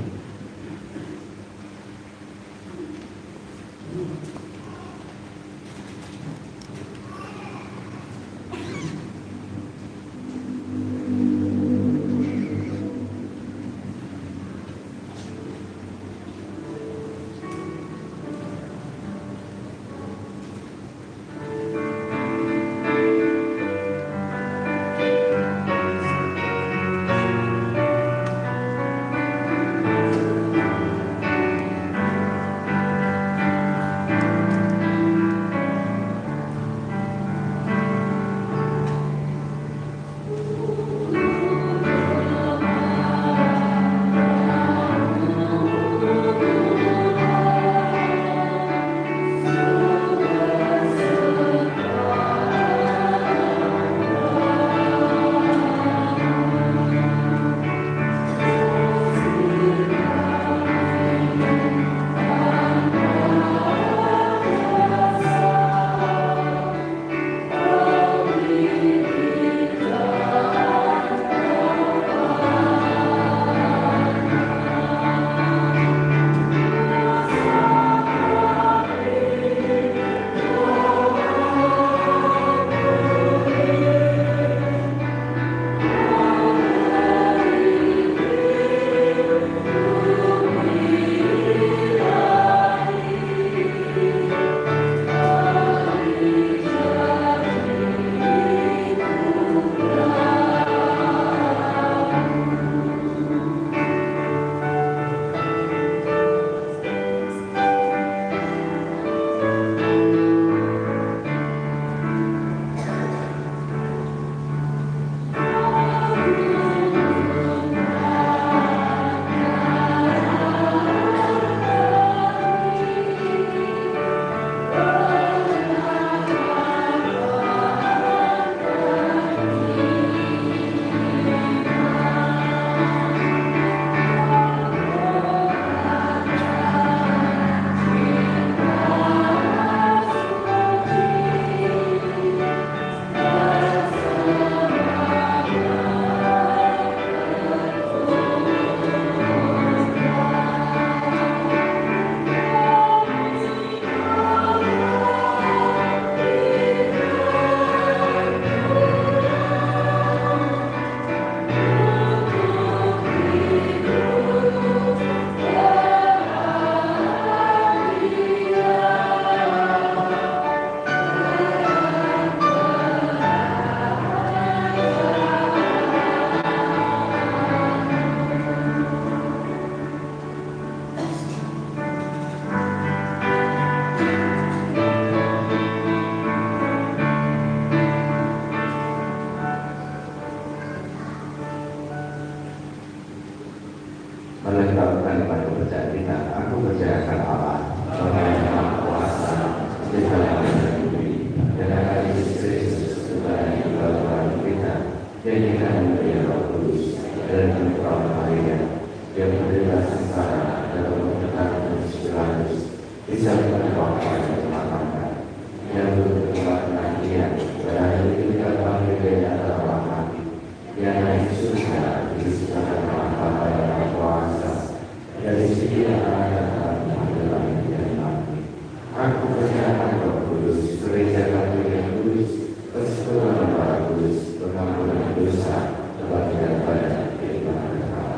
Mari kita lakukan pada kepercayaan kita. Aku percaya akan Allah, Tuhan yang Maha Kuasa, Segala yang bumi, dan akan Yesus Kristus, Tuhan yang Tuhan kita, yang kita memberi Roh Kudus dan Tuhan Maria, yang berilah sengsara dan mempertahankan Pilatus, bisa menyebabkan kematian, yang berbuat penantian, berada di dekat berbeda antara orang mati, yang naik surga di sebelah kanan Bapa yang Maha Kuasa, dari segi anak dalam yang mati. Aku percaya Roh Kudus, Gereja Katolik yang kudus, persekutuan para kudus, pengampunan dosa, kebaikan pada kehidupan kekal.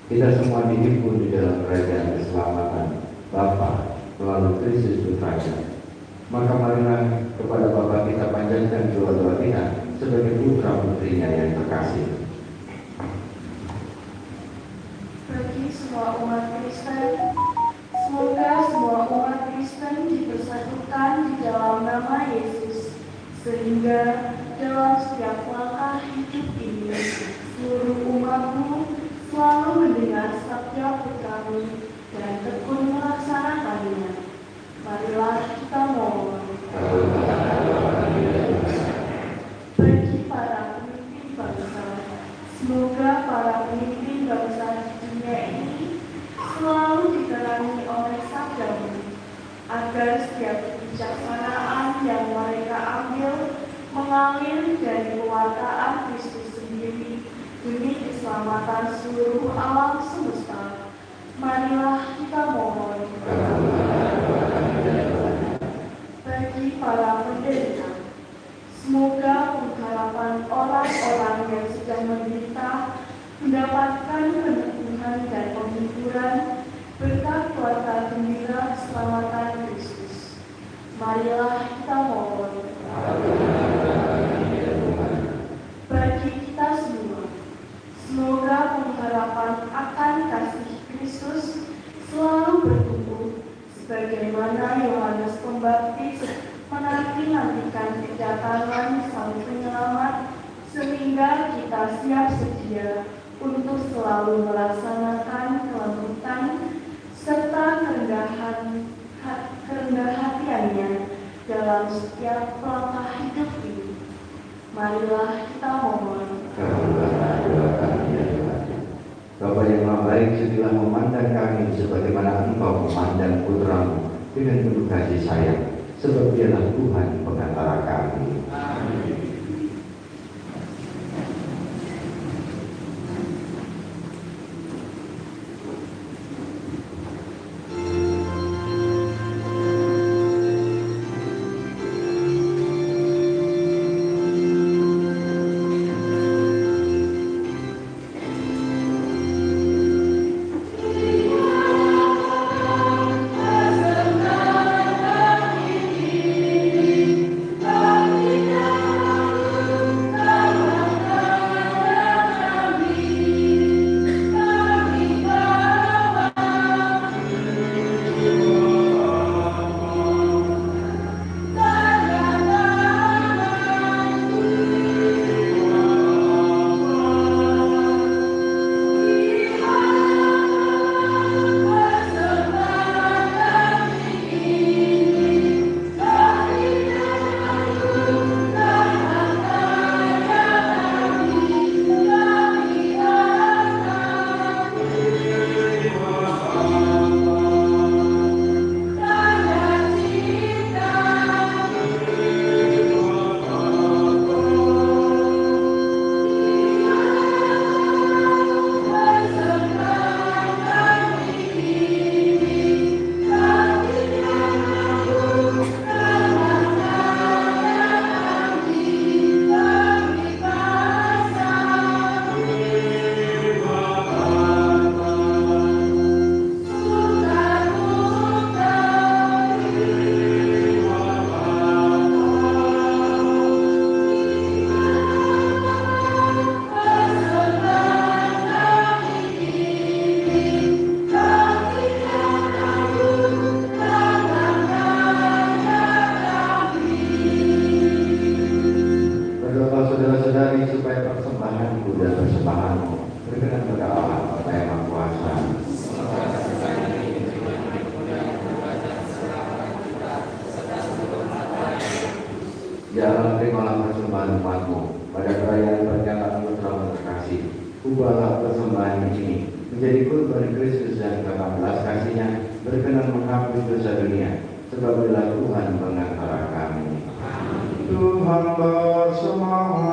Kita semua dihimpun di dalam kerajaan keselamatan Bapa melalui Kristus Putranya. Maka marilah kepada Bapa kita panjatkan doa-doa kita sebagai putra putrinya yang terkasih.
Bagi semua umat Kristen, semoga semua umat Kristen dipersatukan di dalam nama Yesus, sehingga dalam setiap langkah hidup ini, seluruh umatmu selalu mendengar sabda putramu dan tekun melaksanakannya. Marilah kita mohon. Bagi para pemimpin bangsa, semoga para pemimpin bangsa di dunia ini selalu diterangi oleh sabdamu, agar setiap kebijaksanaan yang mereka ambil mengalir dari pewartaan Kristus sendiri demi keselamatan seluruh alam semesta. Marilah kita mohon. Bagi para penderita, semoga pengharapan orang-orang yang sedang menderita mendapatkan peneguhan dan penghiburan berkat kuasa gembira keselamatan Kristus. Marilah kita mohon. Bagi kita semua, semoga pengharapan akan kasih Kristus selalu bertumbuh, sebagaimana Yohanes Pembaptis menanti-nantikan kedatangan Sang Penyelamat, sehingga kita siap sedia untuk selalu melaksanakan kelembutan serta kerendah hatiannya dalam setiap langkah hidup ini. Marilah kita mohon.
Bapa yang Maha Baik, sedialah memandang kami sebagaimana Engkau memandang putramu dengan penuh kasih sayang, sebab Dialah Tuhan pengantara kami. Amin. persembahanku dan persembahanmu berkenan kepada Allah Bapa yang Maha Ya Allah, terimalah persembahan umat-Mu pada perayaan perjalanan Putra terkasih. Ubahlah persembahan ini menjadi kurban Kristus dan kakak belas kasih-Nya, berkenan menghapus dosa dunia, sebab bila Tuhan mengantara kami.
Tuhan bersamamu.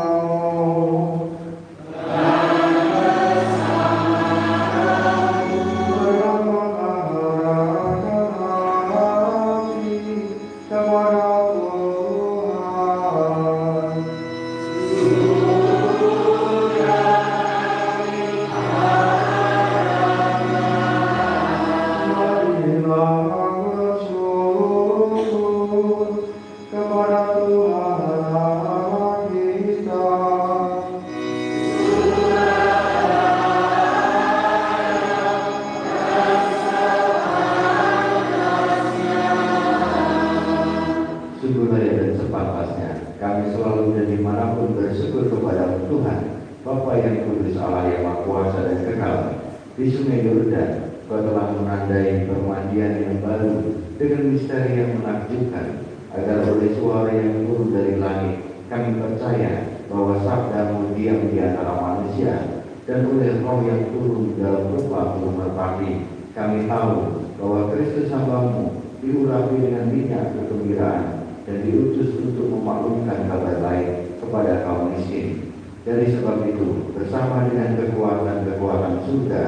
Sungguh layak dan sepantasnya kami selalu dan dimanapun bersyukur kepada Tuhan, Bapa yang kudus, Allah yang Maha Kuasa dan kekal. Di Sungai Yordan, Kau telah menandai permandian yang baru dengan misteri yang menakjubkan, agar oleh suara yang turun dari langit kami percaya bahwa sabda-Mu diam di antara manusia, dan oleh Roh yang turun dalam rupa burung merpati kami tahu bahwa Kristus hamba-Mu diurapi dengan minyak kegembiraan dan diutus untuk memaklumkan kabar baik kepada kaum miskin. Dari sebab itu, bersama dengan kekuatan-kekuatan surga,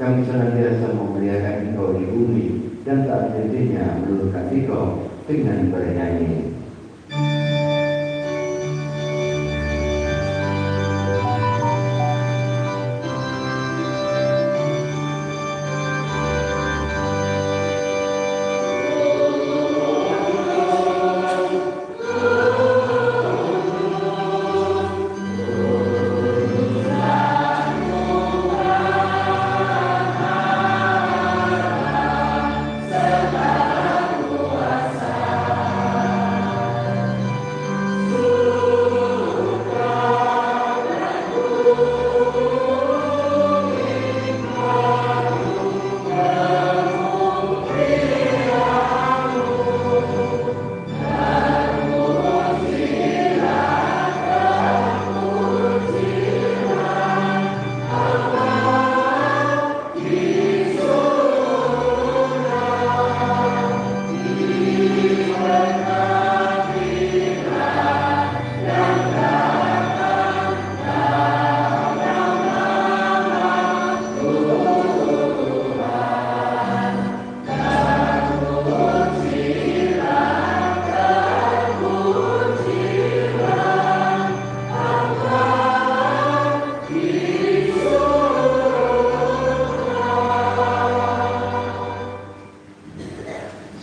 kami senantiasa memuliakan Engkau di bumi dan tak hentinya meluluhkan Engkau dengan bernyanyi.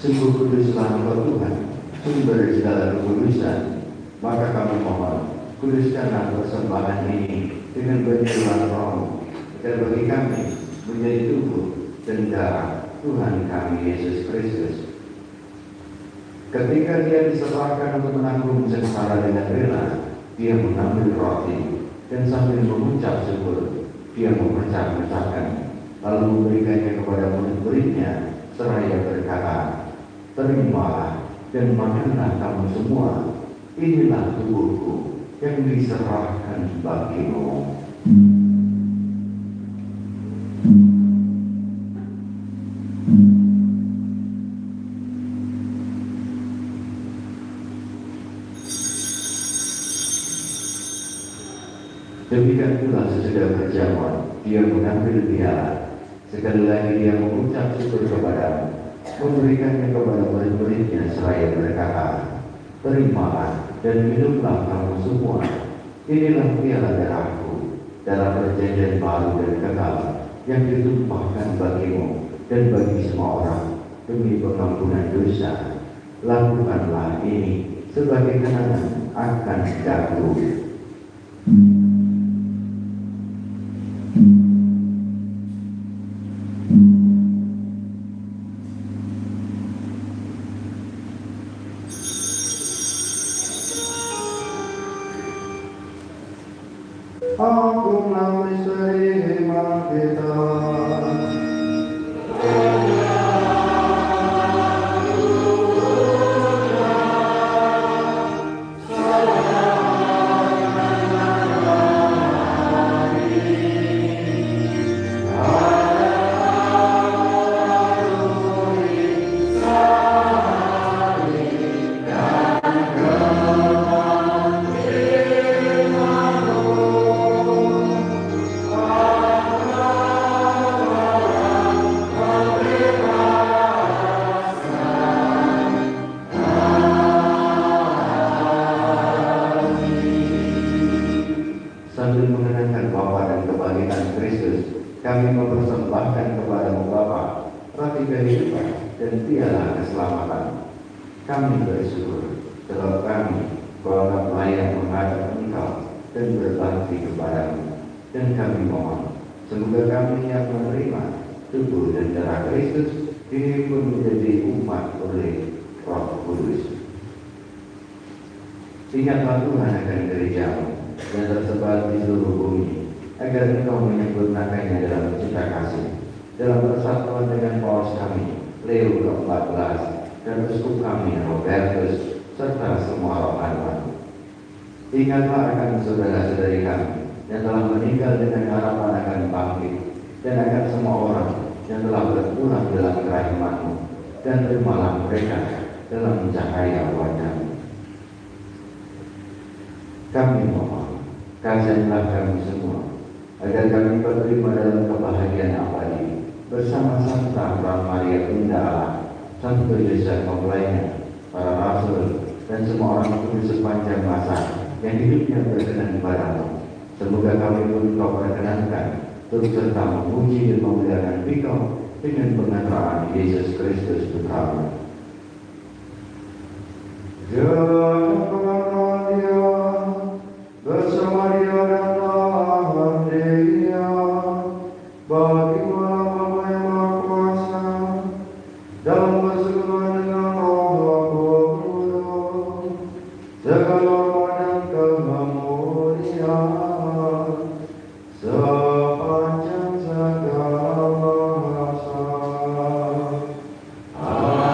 Sungguh kuduslah Engkau Tuhan, sumber segala kekudusan. Maka kami mohon, kuduskanlah persembahan ini dengan penyuluhan Roh, agar bagi kami menjadi tubuh dan darah Tuhan kami Yesus Kristus. Ketika Dia diserahkan untuk menanggung sengsara dengan rela, Dia mengambil roti dan sambil mengucap syukur, Dia memecah-mecahkan, lalu memberikannya kepada murid-muridnya seraya berkata, "Terimalah dan makanlah kamu semua, inilah tubuhku yang diserahkan bagimu." Demikian pula sesudah berjamuan, Dia mengambil piala. Sekali lagi Dia mengucap syukur kepada, memberikannya kepada murid-muridnya seraya berkata, "Terimalah dan minumlah kamu semua, inilah piala darahku, darah perjanjian baru dan kekal, yang ditumpahkan bagimu dan bagi semua orang demi pengampunan dosa. Lakukanlah ini sebagai kenangan akan aku."
Agunglah misteri iman kita.
Salam
kebangkitan Kristus, kami mempersembahkan kepadamu Bapa roti kehidupan dan piala keselamatan. Kami bersyukur sebab kami golongan layak menghadap Engkau dan berbakti kepadamu. Dan kami mohon, semoga kami yang menerima tubuh dan darah Kristus ini pun menjadi umat oleh Roh Kudus. Ingatlah Tuhan akan gereja-Mu yang tersebar di seluruh bumi, agar Engkau menyempurnakannya dalam cinta kasih, dalam persatuan dengan Paus kami, Leo ke-14, dan Uskup kami, Robertus, serta semua rohaniwan. Ingatlah akan saudara-saudari kami yang telah meninggal dengan harapan akan bangkit, dan akan semua orang yang telah berpulang dalam kerahiman-Mu, dan terimalah mereka dalam cahaya wajah-Mu. Kami mohon, kasihanlah kami semua, agar kami berterima dalam kebahagiaan abadi bersama Santa Maria Bunda Allah, Santo Yosef mempelainya, para rasul, dan semua orang kudus sepanjang masa yang hidupnya berkenan padamu. Semoga kami pun Kau perkenankan turut serta memuji dan memuliakan Engkau dengan pengantaraan Yesus Kristus Putra-Mu.
Janganlah dia bersama dia dan Tuhan dia, bagi Bapa yang Maha Kuasa, dalam persekutuan dengan Roh Kudus, segala hormat dan kemuliaan sepanjang segala masa. Amin.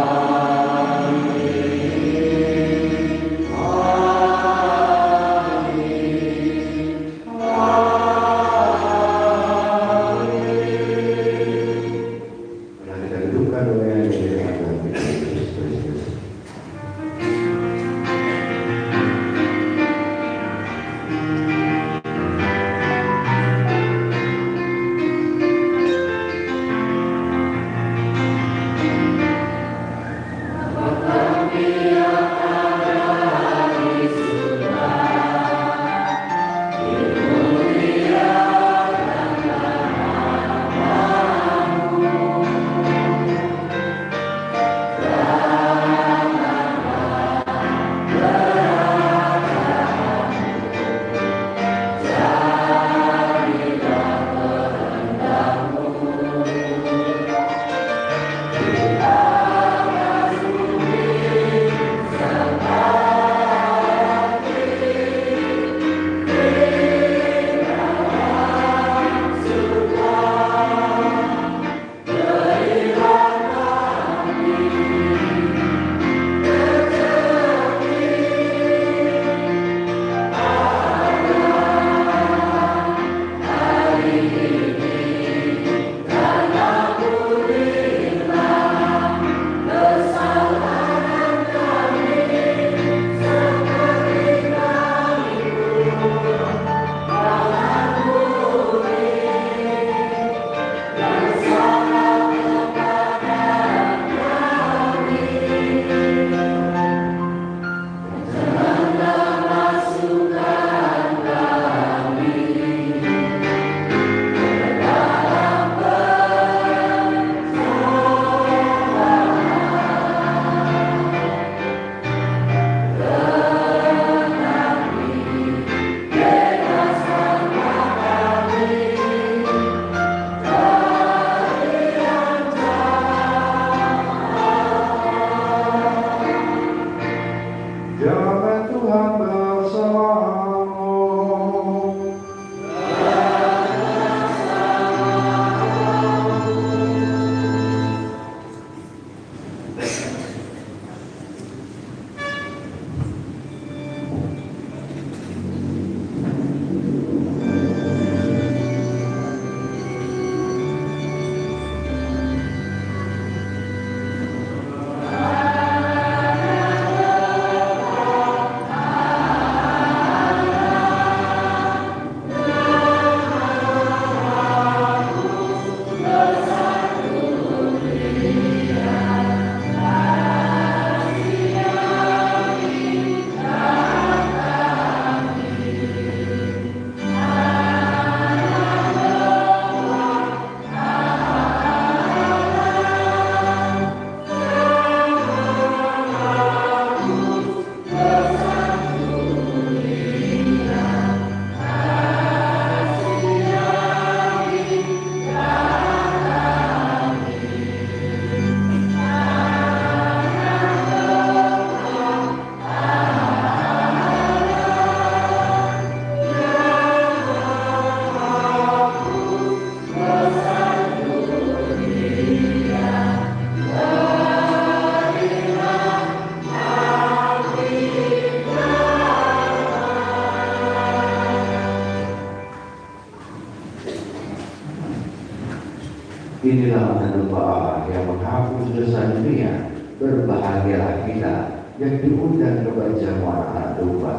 Inilah anugerah Allah yang menghapus dosa dunia. Berbahagialah kita yang diundang ke perjamuan anak domba.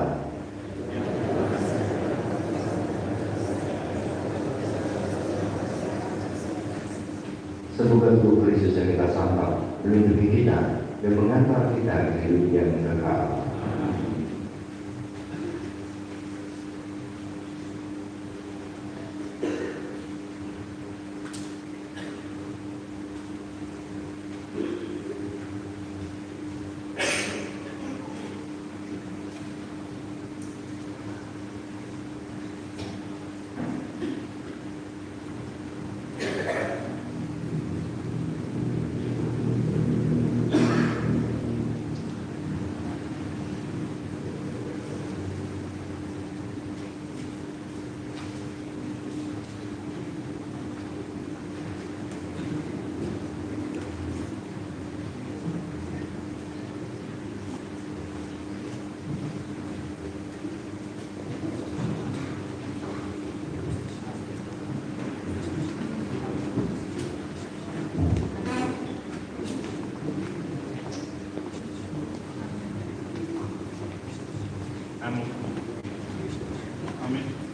Semoga Tuhan Kristus yang kita sambut melindungi kita dan mengantar kita ke hidup yang kekal.
Amin. Amin.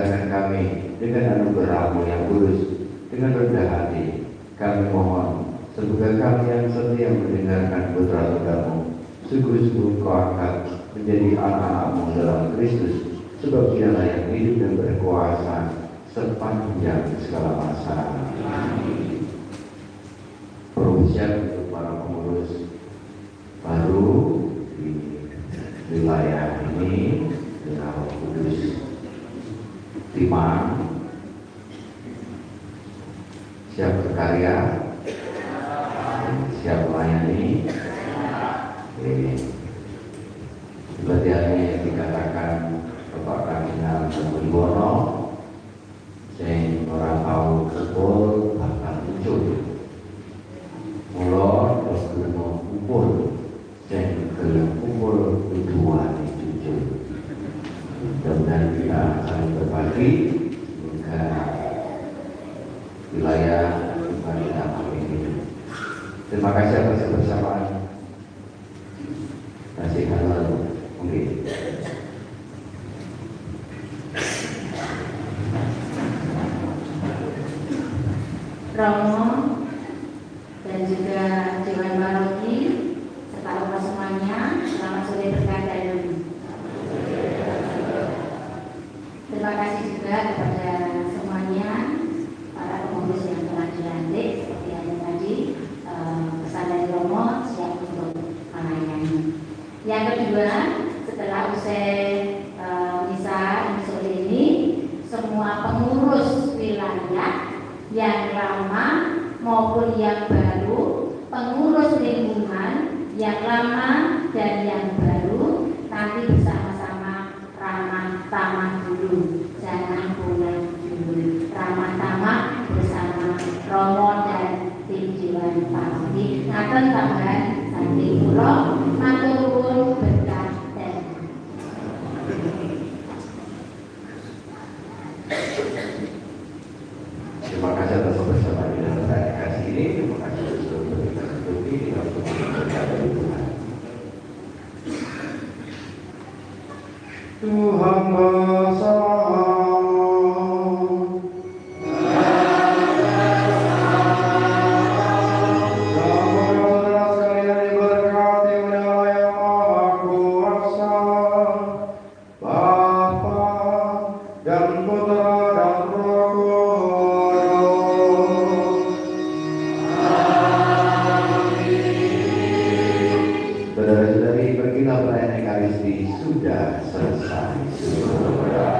memudahkan kami dengan anugerah-Mu yang kudus. Dengan rendah hati kami mohon, sembuhkan kami yang setia mendengarkan putra-putramu. Sungguh-sungguh Kau akan menjadi anak-anak-Mu dalam Kristus, sebab Dialah yang hidup dan berkuasa sepanjang segala masa. Perusian untuk para pengurus baru di wilayah ini dengan Roh Kudus. Timang siap berkarya, siap melayani. Seperti yang dikatakan Bapak Kardinal Wibono, sing ora tau kumpul bakal muncul. Mula terus gelem kumpul, sing gelem kumpul tujuane jujur. Mudah-mudahan kita saling berbagi hingga wilayah Bali ini. Terima kasih atas kebersamaan. Kasih halo mungkin.
Romo dan juga Dewan Paroki serta Romo semuanya, selamat sore berkah dari. Terima kasih juga kepada semuanya para pengurus yang telah dilantik seperti yang tadi pesan dari Romo siap untuk melayani. Yang kedua, setelah usai misa sore ini, semua pengurus wilayah yang lama maupun yang baru, pengurus lingkungan yang lama dan yang baru, nanti bersama-sama ramah tamah dulu, jangan pulang dulu. Ramah tamah bersama Romo dan tim Dewan Paroki. Ngaten tambahan saking kula matur nuwun berkah dan.
Terima kasih atas kebersamaan di dalam kasih ini. Terima kasih sudah berikan rezeki di dalam berkah dari Tuhan.
Tuhan bersama.
Saudara-saudari, pergilah perayaan Ekaristi sudah selesai. Sudah.